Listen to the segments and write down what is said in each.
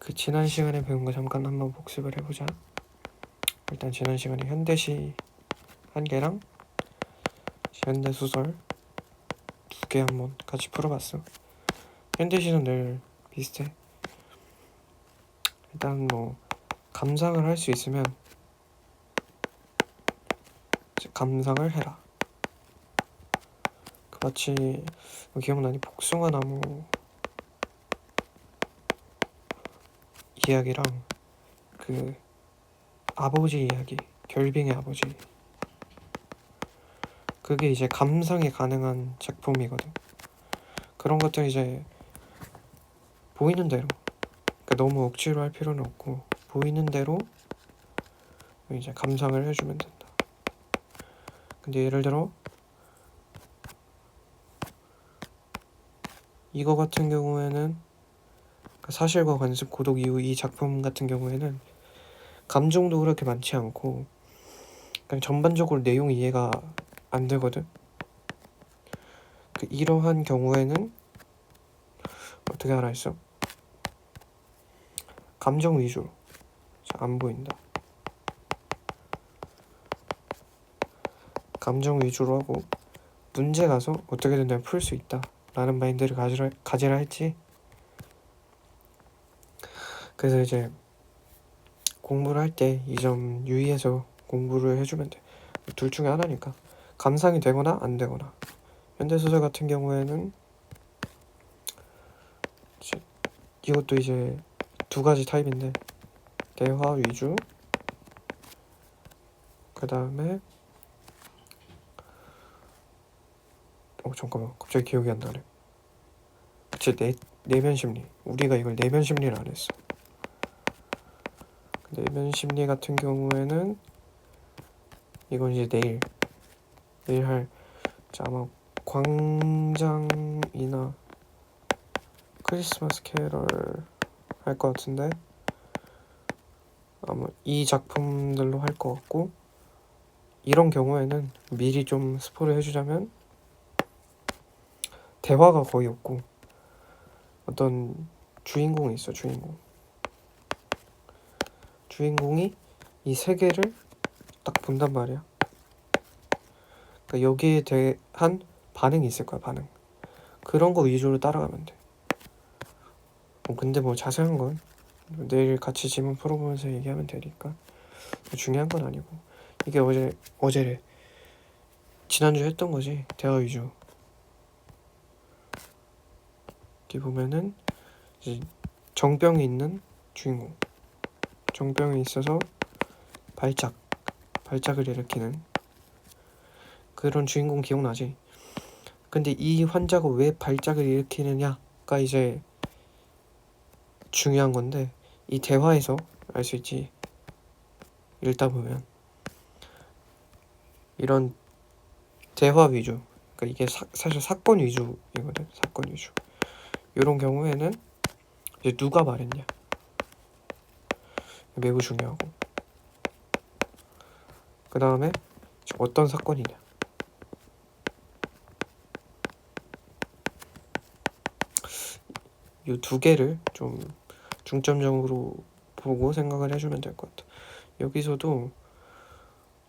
그 지난 시간에 배운 거 잠깐 한번 복습을 해보자. 일단 지난 시간에 현대시 한 개랑 현대소설 2개 한번 같이 풀어봤어. 현대시는 늘 비슷해. 일단 뭐 감상을 할 수 있으면 감상을 해라. 그 마치 기억나니? 복숭아나무 이야기랑 그 아버지 이야기, 결빙의 아버지, 그게 이제 감상이 가능한 작품이거든. 그런 것들 이제 보이는 대로, 그러니까 너무 억지로 할 필요는 없고 보이는 대로 이제 감상을 해주면 된다. 근데 예를 들어 이거 같은 경우에는 사실과 관습, 고독 이후 이 작품 같은 경우에는 감정도 그렇게 많지 않고 그냥 전반적으로 내용 이해가 안 되거든. 이러한 경우에는 어떻게 하라 했어? 감정 위주로. 자, 안 보인다. 감정 위주로 하고 문제 가서 어떻게든 내가 풀 수 있다 라는 마인드를 가지라 했지. 그래서 이제 공부를 할 때 이 점 유의해서 공부를 해주면 돼. 둘 중에 하나니까. 감상이 되거나 안 되거나. 현대소설 같은 경우에는 이것도 이제 두 가지 타입인데 대화 위주, 그 다음에 잠깐만 갑자기 기억이 안 나네. 그치, 내면 심리. 우리가 이걸 내면 심리를 안 했어. 내면 심리 같은 경우에는 이건 이제 내일 할, 자, 아마 광장이나 크리스마스 캐럴 할 것 같은데 아마 이 작품들로 할 것 같고, 이런 경우에는 미리 좀 스포를 해주자면 대화가 거의 없고 어떤 주인공이 있어. 주인공이 이 세계를 딱 본단 말이야. 그러니까 여기에 대한 반응이 있을 거야. 반응. 그런 거 위주로 따라가면 돼. 근데 뭐 자세한 건 내일 같이 지문 풀어보면서 얘기하면 되니까 중요한 건 아니고, 이게 어제래 지난주 했던 거지. 대화 위주. 여기 보면은 이제 정병이 있는 주인공, 정병이 있어서 발작을 일으키는 그런 주인공 기억나지? 근데 이 환자가 왜 발작을 일으키느냐가 이제 중요한 건데, 이 대화에서 알 수 있지. 읽다 보면 이런 대화 위주, 그러니까 이게 사실 사건 위주이거든. 사건 위주. 이런 경우에는 이제 누가 말했냐 매우 중요하고, 그 다음에 어떤 사건이냐. 이 두 개를 좀 중점적으로 보고 생각을 해주면 될 것 같아. 여기서도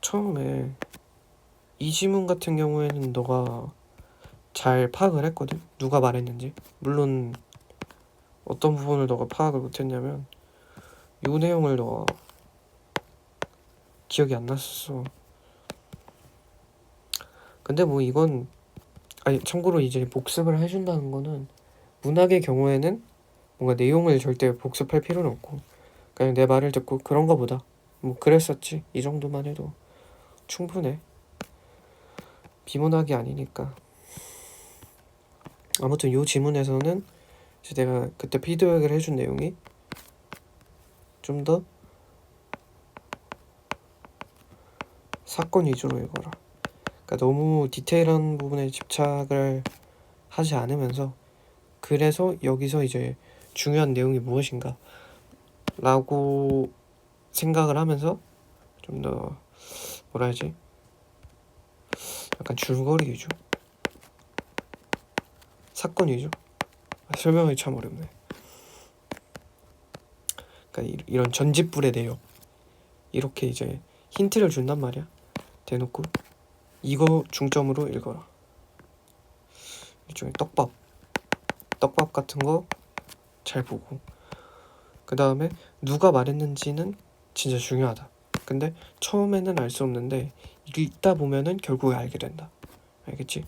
처음에 이 지문 같은 경우에는 너가 잘 파악을 했거든. 누가 말했는지. 물론 어떤 부분을 너가 파악을 못했냐면 이 내용을 너가 기억이 안 났었어. 근데 뭐 이건 참고로 이제 복습을 해준다는 거는, 문학의 경우에는 뭔가 내용을 절대 복습할 필요는 없고 그냥 내 말을 듣고 그런 거보다 뭐 그랬었지 이 정도만 해도 충분해. 비문학이 아니니까. 아무튼 요 지문에서는 이제 내가 그때 피드백을 해준 내용이 좀 더 사건 위주로 읽어라. 그러니까 너무 디테일한 부분에 집착을 하지 않으면서, 그래서 여기서 이제 중요한 내용이 무엇인가 라고 생각을 하면서 좀 더 뭐라 해야지, 약간 줄거리 위주, 사건 위주. 설명이 참 어렵네. 그러니까 이런 전직불의 내용 이렇게 이제 힌트를 준단 말이야. 대놓고 이거 중점으로 읽어라. 일종의 떡밥 같은 거 잘 보고, 그 다음에 누가 말했는지는 진짜 중요하다. 근데 처음에는 알 수 없는데 읽다 보면은 결국에 알게 된다. 알겠지?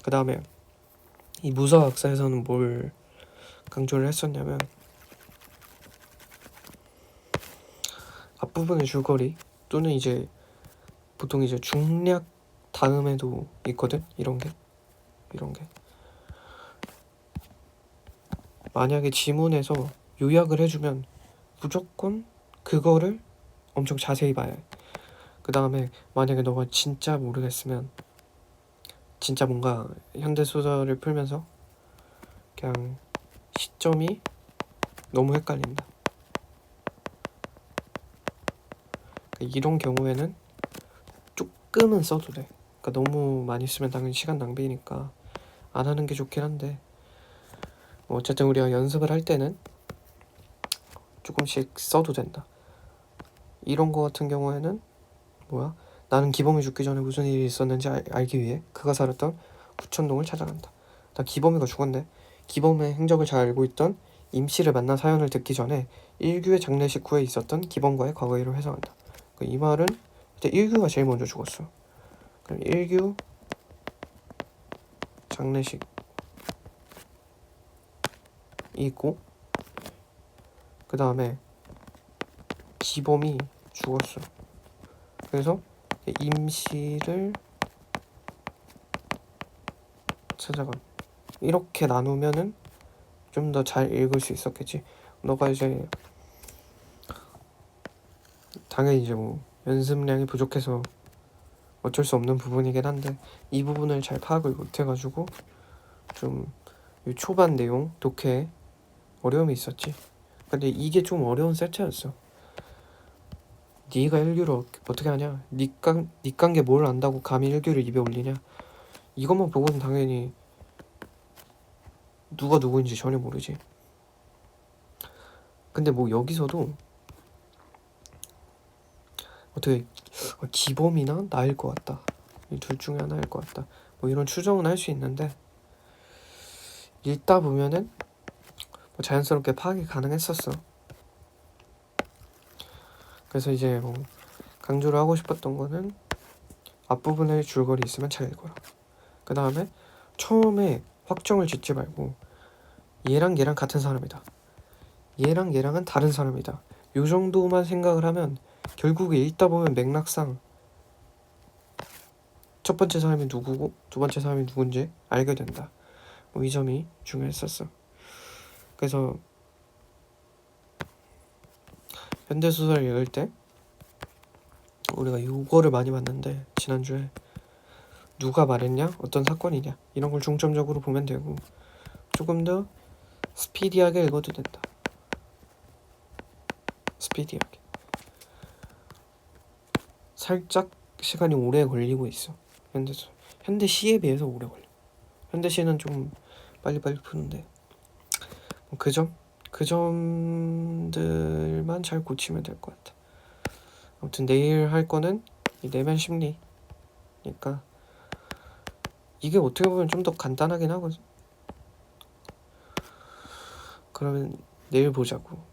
그 다음에 이 무서학사에서는 뭘 강조를 했었냐면 앞부분의 줄거리 또는 이제 보통 이제 중략 다음에도 있거든. 이런 게 만약에 지문에서 요약을 해주면 무조건 그거를 엄청 자세히 봐야 해. 그 다음에 만약에 너가 진짜 모르겠으면 진짜 뭔가 현대소설을 풀면서 그냥 시점이 너무 헷갈린다. 이런 경우에는 조금은 써도 돼. 그러니까 너무 많이 쓰면 당연히 시간 낭비니까 안 하는 게 좋긴 한데, 뭐 어쨌든 우리가 연습을 할 때는 조금씩 써도 된다. 이런 거 같은 경우에는 나는 기범이 죽기 전에 무슨 일이 있었는지 알기 위해 그가 살았던 구천동을 찾아간다. 나 기범이가 죽었네. 기범의 행적을 잘 알고 있던 임씨를 만난 사연을 듣기 전에 일규의 장례식 후에 있었던 기범과의 과거 일을 회상한다. 이 말은 일단 일규가 제일 먼저 죽었어. 그럼 일규 장례식 있고, 그 다음에 기범이 죽었어. 그래서 임씨를 찾아간, 이렇게 나누면은 좀 더 잘 읽을 수 있었겠지. 너가 이제 당연히 이제 뭐 연습량이 부족해서 어쩔 수 없는 부분이긴 한데 이 부분을 잘 파악을 못해가지고 좀 초반 내용 독해에 어려움이 있었지. 근데 이게 좀 어려운 세트였어. 네가 1규를 어떻게 하냐? 니깐 게 뭘 안다고 감히 1규를 입에 올리냐? 이것만 보고는 당연히 누가 누구인지 전혀 모르지. 근데 뭐 여기서도 어떻게 기범이나 나일 것 같다, 이 둘 중에 하나일 것 같다, 뭐 이런 추정은 할 수 있는데 읽다 보면은 뭐 자연스럽게 파악이 가능했었어. 그래서 이제 뭐 강조를 하고 싶었던 거는 앞부분에 줄거리 있으면 잘 읽어라. 그 다음에 처음에 확정을 짓지 말고 얘랑 얘랑 같은 사람이다, 얘랑 얘랑은 다른 사람이다, 요 정도만 생각을 하면 결국에 읽다 보면 맥락상 첫 번째 사람이 누구고 두 번째 사람이 누군지 알게 된다. 뭐 이 점이 중요했었어. 그래서 현대소설 읽을 때 우리가 요거를 많이 봤는데, 지난주에 누가 말했냐, 어떤 사건이냐, 이런 걸 중점적으로 보면 되고 조금 더 스피디하게 읽어도 된다. 스피디하게. 살짝 시간이 오래 걸리고 있어. 현대시에 비해서 오래 걸려. 현대시는 좀 빨리빨리 푸는데 그 점들만 잘 고치면 될 것 같아. 아무튼 내일 할 거는 이 내면 심리니까 이게 어떻게 보면 좀 더 간단하긴 하거든. 그러면 내일 보자고.